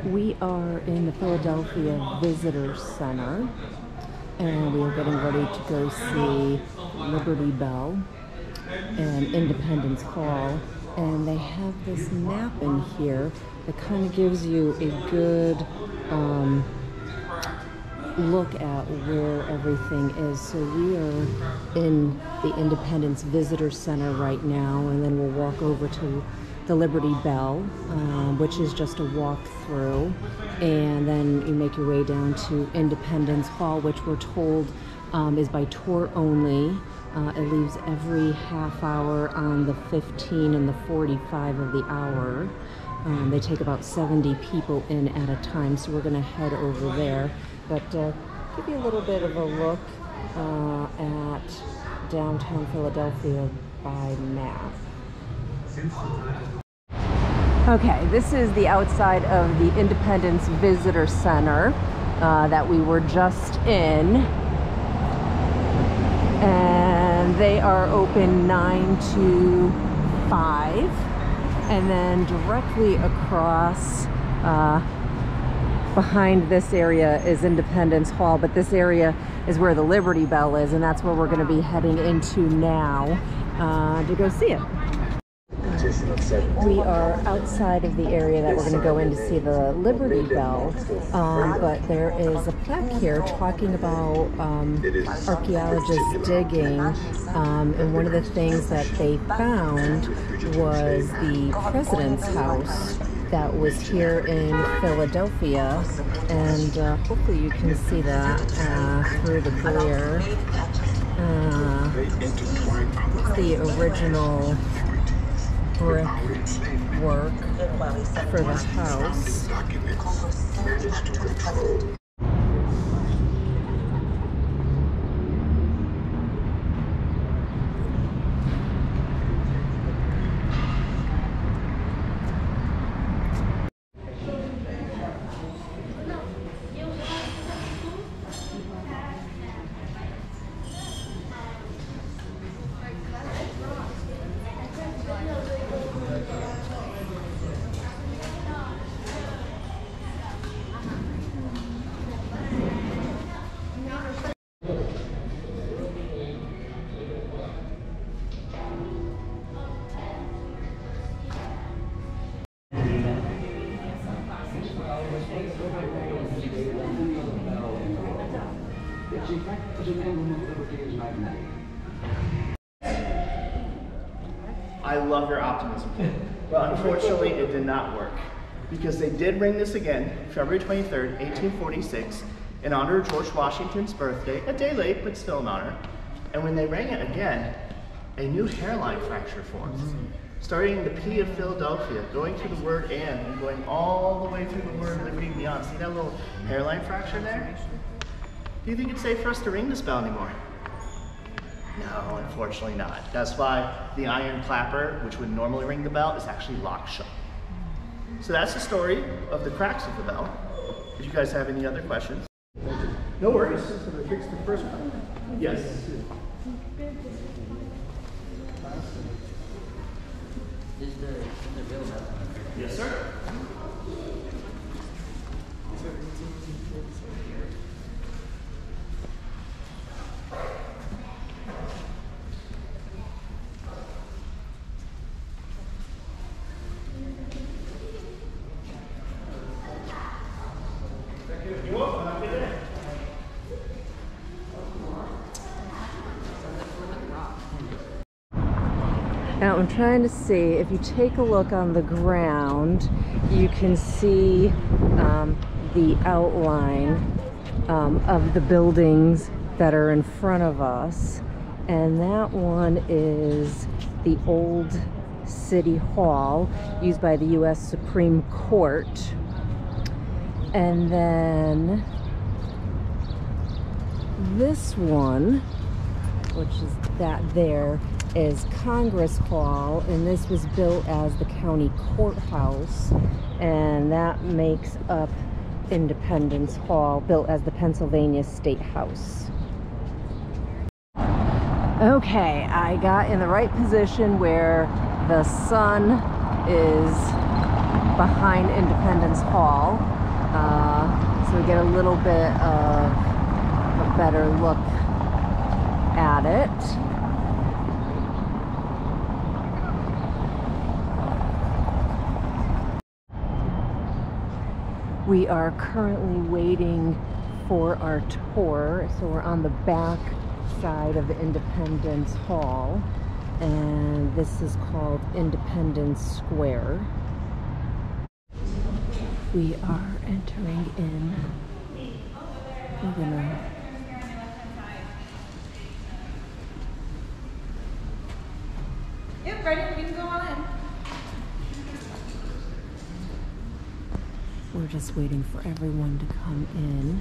We are in the Philadelphia Visitor Center, and we are getting ready to go see Liberty Bell and Independence Hall. And they have this map in here that kind of gives you a good look at where everything is. So we are in the Independence Visitor Center right now, and then we'll walk over to the Liberty Bell, which is just a walk through, and then you make your way down to Independence Hall, which we're told is by tour only. It leaves every half hour on the 15 and the 45 of the hour. They take about 70 people in at a time, so we're going to head over there. But give you a little bit of a look at downtown Philadelphia by map. Okay, this is the outside of the Independence Visitor Center that we were just in. And they are open 9 to 5. And then directly across behind this area is Independence Hall, but this area is where the Liberty Bell is, and that's where we're going to be heading into now to go see it. We are outside of the area that we're going to go in to see the Liberty Bell, but there is a plaque here talking about archaeologists digging, and one of the things that they found was the president's house that was here in Philadelphia, and hopefully you can see that through the glare. It's the original brick work for the house. I love your optimism, kid. But unfortunately, it did not work. Because they did ring this again, February 23rd, 1846, in honor of George Washington's birthday, a day late, but still an honor. And when they rang it again, a new hairline fracture formed. Starting the P of Philadelphia, going through the word and going all the way through the word Liberty and beyond. See that little hairline fracture there? Do you think it's safe for us to ring this bell anymore? No, unfortunately not. That's why the iron clapper, which would normally ring the bell, is actually locked shut. So that's the story of the cracks of the bell. Did you guys have any other questions? No worries. So they fixed the first one? Yes. Is the real bell? Yes, sir. Now I'm trying to see, if you take a look on the ground, you can see the outline of the buildings that are in front of us. And that one is the old City Hall used by the U.S. Supreme Court. And then this one, which is that there, is Congress Hall, and this was built as the county courthouse, and that makes up Independence Hall, built as the Pennsylvania State House. Okay, I got in the right position where the sun is behind Independence Hall, so we get a little bit of a better look at it. We are currently waiting for our tour, so we're on the back side of Independence Hall, and this is called Independence Square. We are entering in. We're gonna Yep, ready? You can go on in. We're just waiting for everyone to come in.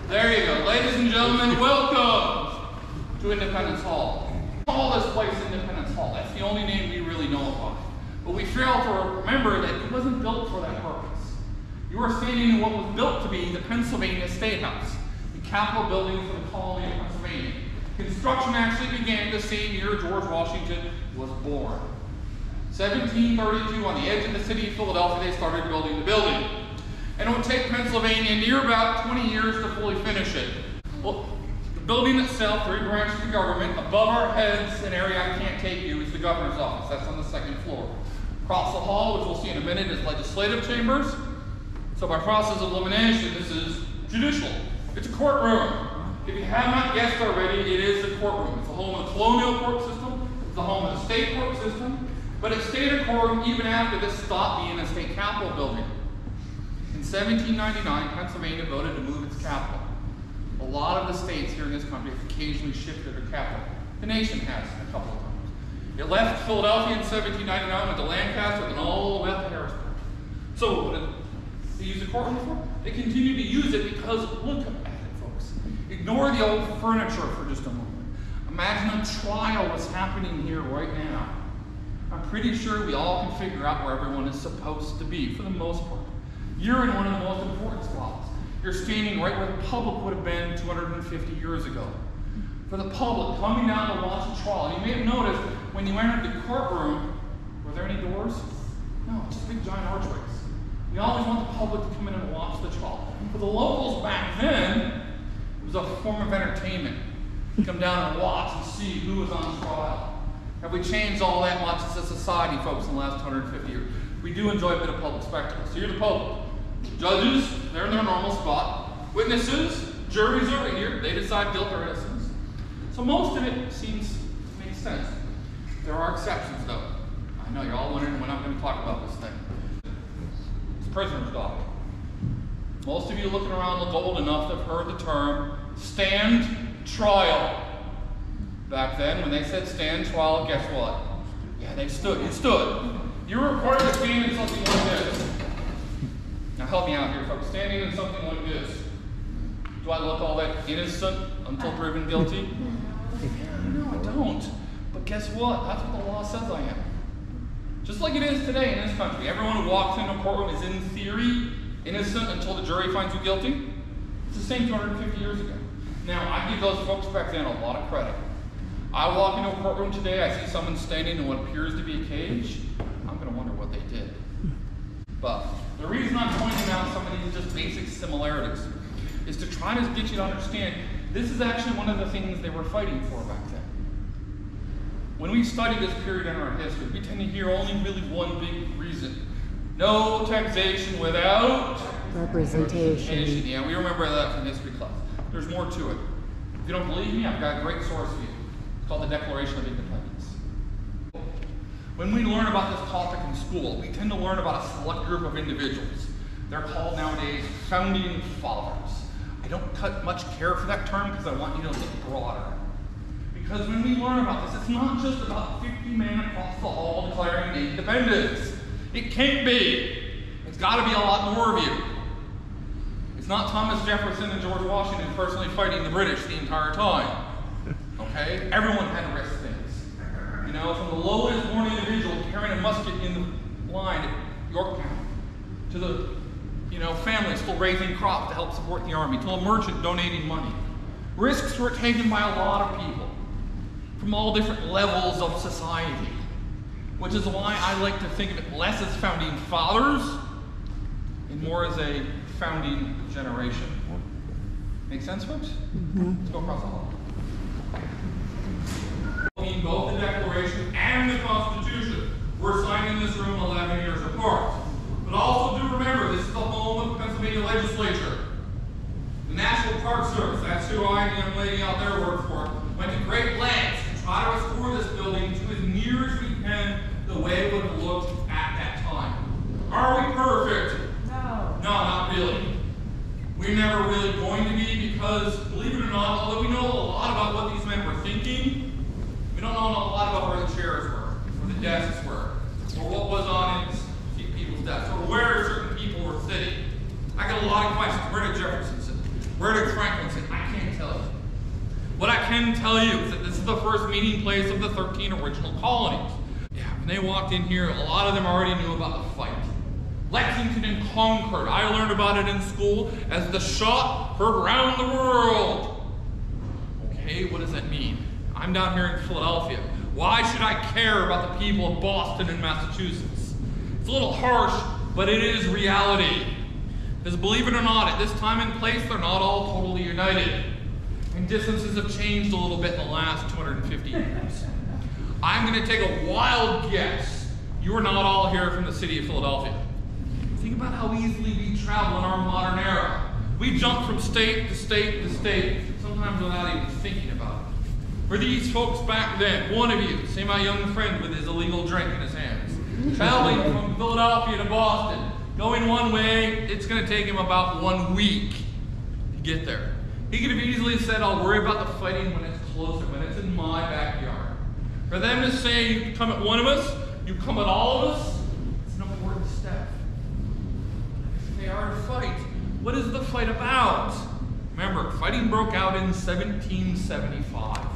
There you go. Ladies and gentlemen, welcome to Independence Hall. We call this place Independence Hall. That's the only name we really know about it. But we fail to remember that it wasn't built for that purpose. You are standing in what was built to be the Pennsylvania State House, the Capitol building for the colony of Pennsylvania. Construction actually began the same year George Washington was born. 1732, on the edge of the city of Philadelphia, they started building the building. And it would take Pennsylvania near about 20 years to fully finish it. Well, the building itself, 3 branches of government, above our heads, an area I can't take you, is the governor's office. That's on the 2nd floor. Across the hall, which we'll see in a minute, is legislative chambers. So by process of elimination, this is judicial. It's a courtroom. If you have not guessed already, it is the courtroom. It's the home of the colonial court system. It's the home of the state court system. But it stayed a courtroom even after this stopped being a state capitol building. In 1799, Pennsylvania voted to move its capital. A lot of the states here in this country have occasionally shifted their capital. The nation has a couple of times. It left Philadelphia in 1799, went to Lancaster, and all the way up to Harrisburg. So what did they use the courtroom for? They continue to use it because look at it, folks. Ignore the old furniture for just a moment. Imagine a trial was happening here right now. I'm pretty sure we all can figure out where everyone is supposed to be, for the most part. You're in one of the most important spots. You're standing right where the public would have been 250 years ago. For the public coming down to watch a trial, you may have noticed when you entered the courtroom, were there any doors? No, just big giant archways. We always want the public to come in and watch the trial. For the locals back then, it was a form of entertainment. Come down and watch and see who was on trial. Have we changed all that much as a society, folks, in the last 150 years? We do enjoy a bit of public spectacle. So you're the public. Judges, they're in their normal spot. Witnesses, juries are right here. They decide guilt or innocence. So most of it seems to make sense. There are exceptions, though. I know you're all wondering when I'm going to talk about this thing. It's prisoner's docket. Most of you looking around look old enough to have heard the term stand trial. Back then, when they said stand trial, guess what? Yeah, they stood. You stood. You were required to stand in something like this. Now help me out here, folks. Standing in something like this. Do I look all that innocent until proven guilty? No, I don't. But guess what? That's what the law says I am. Just like it is today in this country. Everyone who walks into a courtroom is in theory innocent until the jury finds you guilty. It's the same 250 years ago. Now, I give those folks back then a lot of credit. I walk into a courtroom today, I see someone standing in what appears to be a cage, I'm going to wonder what they did. But the reason I'm pointing out some of these just basic similarities is to try to get you to understand this is actually one of the things they were fighting for back then. When we study this period in our history, we tend to hear only really one big reason. No taxation without representation. Yeah, we remember that from history class. There's more to it. If you don't believe me, I've got a great source for you. It's called the Declaration of Independence. When we learn about this topic in school, we tend to learn about a select group of individuals. They're called nowadays founding fathers. I don't cut much care for that term because I want you to look broader. Because when we learn about this, it's not just about 50 men across the hall declaring independence. It can't be. It's got to be a lot more of you. It's not Thomas Jefferson and George Washington personally fighting the British the entire time. Okay? Everyone had to risk things. You know, from the lowest born individual carrying a musket in the line at Yorktown, to the, family still raising crops to help support the army, to a merchant donating money. Risks were taken by a lot of people. from all different levels of society, which is why I like to think of it less as founding fathers and more as a founding generation. Make sense, folks? Let's go across the hall. In both the Declaration and the Constitution were signed in this room 11 years apart. But also do remember, this is the home of the Pennsylvania legislature. The National Park Service, that's who I and the young lady out there work for, went to great lengths to try to restore this building to as near as we can the way it would have looked at that time. Are we perfect? No. No, not really. We're never really going to be because, believe it or not, although we know a lot about what these men were thinking, we don't know a lot about where the chairs were, where the desks were, or what was on people's desks, or where certain people were sitting. I got a lot of questions. Where did Jefferson sit? Where did Franklin sit? I can't tell you. What I can tell you is that this is the first meeting place of the 13 original colonies. Yeah, when they walked in here, a lot of them already knew about the fight. Lexington and Concord, I learned about it in school as the shot heard round the world. Okay, what does that mean? I'm down here in Philadelphia. Why should I care about the people of Boston and Massachusetts? It's a little harsh, but it is reality. Because believe it or not, at this time and place, they're not all totally united. And distances have changed a little bit in the last 250 years. I'm going to take a wild guess. You are not all here from the city of Philadelphia. Think about how easily we travel in our modern era. We jump from state to state to state, sometimes without even thinking about it. For these folks back then, one of you, say my young friend with his illegal drink in his hands, traveling from Philadelphia to Boston, going one way, it's going to take him about 1 week to get there. He could have easily said, I'll worry about the fighting when it's closer, when it's in my backyard. For them to say, you come at one of us, you come at all of us, it's an important step. If they are to fight, what is the fight about? Remember, fighting broke out in 1775, folks.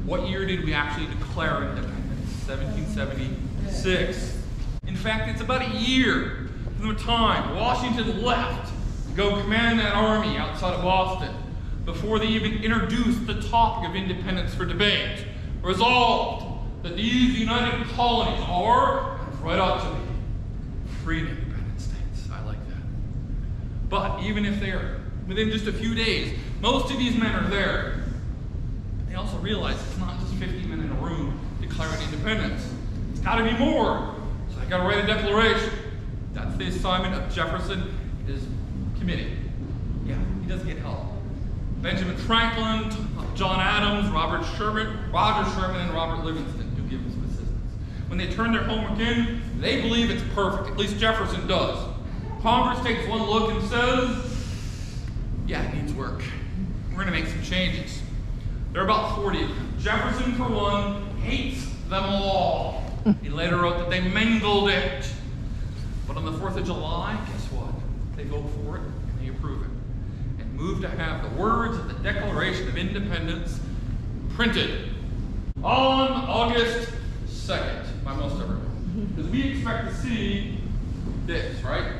What year did we actually declare independence? 1776. In fact, it's about a year from the time Washington left to go command that army outside of Boston before they even introduced the topic of independence for debate. Resolved that these United Colonies are, and right out to be, free and independent states. I like that. But even if they are within just a few days, most of these men are there. They also realize it's not just 50 men in a room declaring independence. It's got to be more. So they got to write a declaration. That's the assignment of Jefferson, his committee. Yeah, he does get help. Benjamin Franklin, John Adams, Roger Sherman, and Robert Livingston do give him some assistance. When they turn their homework in, they believe it's perfect. At least Jefferson does. Congress takes one look and says, yeah, it needs work. We're going to make some changes. There are about 40 of them. Jefferson, for one, hates them all. He later wrote that they mangled it. But on the 4th of July, guess what? They vote for it and they approve it. And move to have the words of the Declaration of Independence printed on August 2nd by most everyone. Because we expect to see this, right?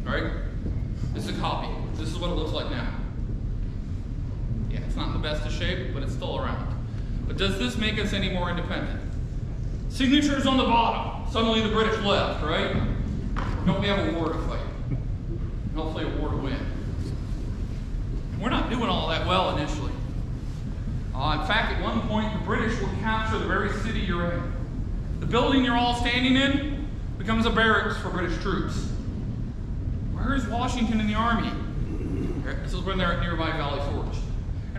Right? This is a copy. This is what it looks like now. Yeah, it's not in the best of shape, but it's still around. But does this make us any more independent? Signatures on the bottom. Suddenly the British left, right? Don't we have a war to fight? And hopefully a war to win. We're not doing all that well initially. In fact, at one point, the British will capture the very city you're in. The building you're all standing in becomes a barracks for British troops. Where is Washington and the Army? This is when they're at nearby Valley Forge.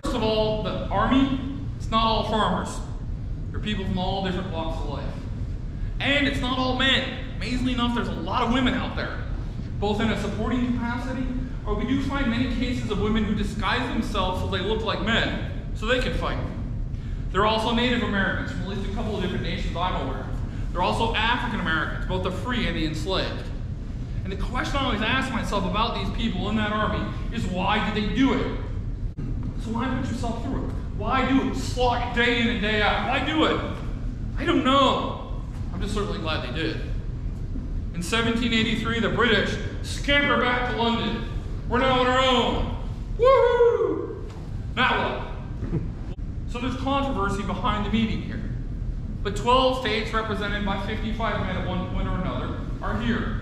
First of all, the Army, it's not all farmers. There are people from all different walks of life. And it's not all men. Amazingly enough, there's a lot of women out there, both in a supporting capacity, or we do find many cases of women who disguise themselves so they look like men, so they can fight. There are also Native Americans from at least a couple of different nations I'm aware of. There are also African Americans, both the free and the enslaved. And the question I always ask myself about these people in that army is, why did they do it? So why put yourself through it? Why do it? Slog it day in and day out. Why do it? I don't know. I'm just certainly glad they did. In 1783, the British scamper back to London. We're now on our own. Woohoo! Now what? So there's controversy behind the meeting here. But 12 states represented by 55 men at one point or another are here.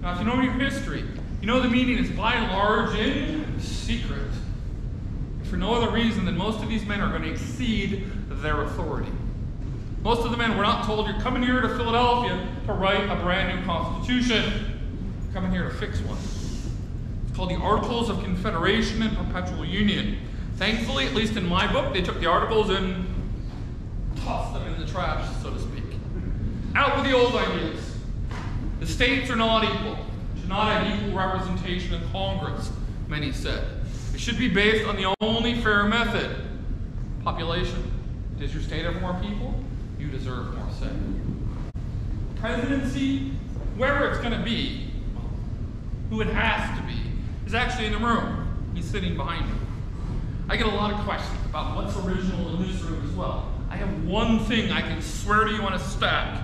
Now, if you know your history, you know the meeting is by and large in secret. For no other reason than most of these men are going to exceed their authority. Most of the men were not told, you're coming here to Philadelphia to write a brand new constitution. You're coming here to fix one. It's called the Articles of Confederation and Perpetual Union. Thankfully, at least in my book, they took the articles and tossed them in the trash, so to speak. Out with the old ideas. The states are not equal. Should not have equal representation in Congress, many said. It should be based on the only fair method. Population. Does your state have more people? You deserve more say. Presidency, whoever it's going to be, who it has to be, is actually in the room. He's sitting behind me. I get a lot of questions about what's original in this room as well. I have one thing I can swear to you on a stack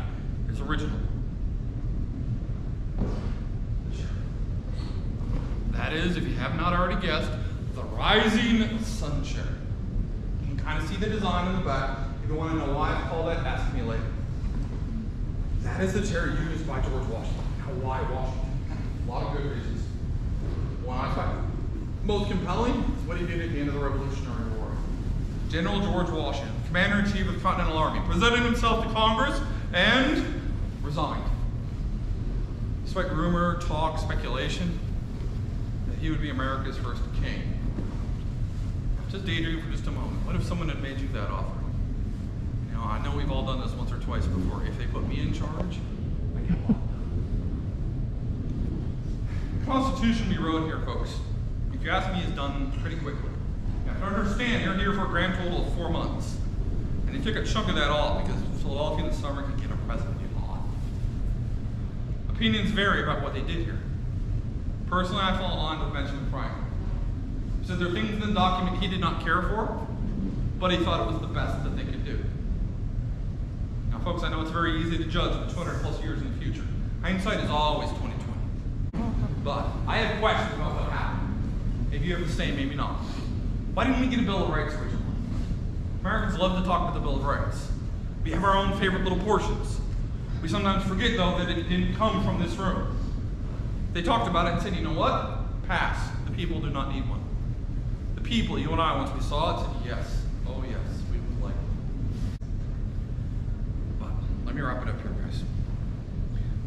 is original. That is, if you have not already guessed, the Rising Sun Chair. You can kind of see the design in the back. If you want to know why I call that, ask me later. That is the chair used by George Washington. Now, why Washington? A lot of good reasons. One I find most compelling is what he did at the end of the Revolutionary War. General George Washington, Commander-in-Chief of the Continental Army, presented himself to Congress and resigned. Despite rumor, talk, speculation that he would be America's first king. Just daydream for just a moment. What if someone had made you that offer? You know, I know we've all done this once or twice before. If they put me in charge, I get a lot done. The Constitution we wrote here, folks, if you ask me, is done pretty quickly. You have to understand, you're here for a grand total of 4 months. And they took a chunk of that off because Philadelphia in the summer could get a president hot. Opinions vary about what they did here. Personally, I fall in line with Benjamin Franklin. He said there are things in the document he did not care for, but he thought it was the best that they could do. Now, folks, I know it's very easy to judge with 200 plus years in the future. Hindsight is always 20/20. But I have questions about what happened. Maybe you have the same, maybe not. Why didn't we get a Bill of Rights originally? Americans love to talk about the Bill of Rights. We have our own favorite little portions. We sometimes forget, though, that it didn't come from this room. They talked about it and said, you know what? Pass. The people do not need one. The people, you and I, once we saw it, said yes. Oh yes, we would like it. But let me wrap it up here, guys.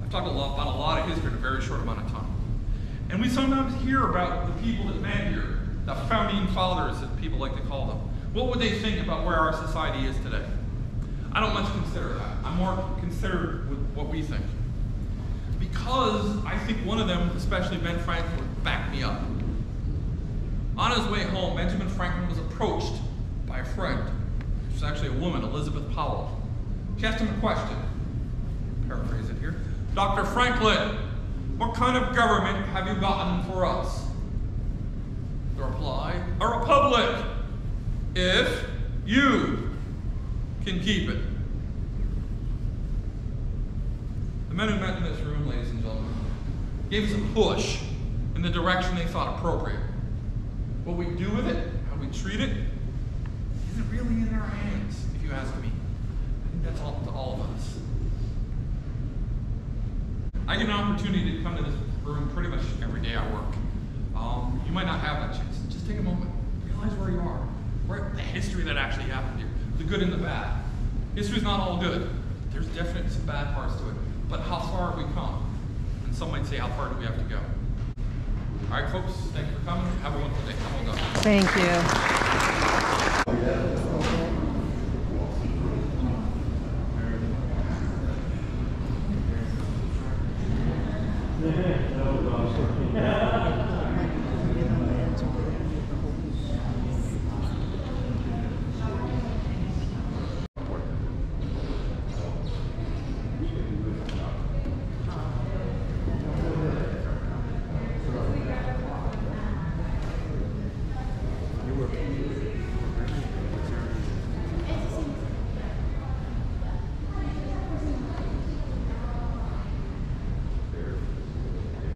I've talked about a lot of history in a very short amount of time. And we sometimes hear about the people that met here, the founding fathers that people like to call them. What would they think about where our society is today? I don't much consider that. I'm more considered with what we think. Because I think one of them, especially Ben Franklin, would back me up. On his way home, Benjamin Franklin was approached by a friend. It was actually a woman, Elizabeth Powell. She asked him a question. Paraphrase it here. Dr. Franklin, what kind of government have you gotten for us? The reply, a republic, if you can keep it. The men who met in this room, ladies and gentlemen, gave us a push in the direction they thought appropriate. What we do with it, how we treat it, isn't really in our hands, if you ask me. I think that's all to all of us. I get an opportunity to come to this room pretty much every day I work. You might not have that chance. Just take a moment. Realize where you are. The history that actually happened here. The good and the bad. History's not all good. There's definitely some bad parts to it. But how far have we come? And some might say, how far do we have to go? All right, folks, thank you for coming. Have a wonderful day. Thank you.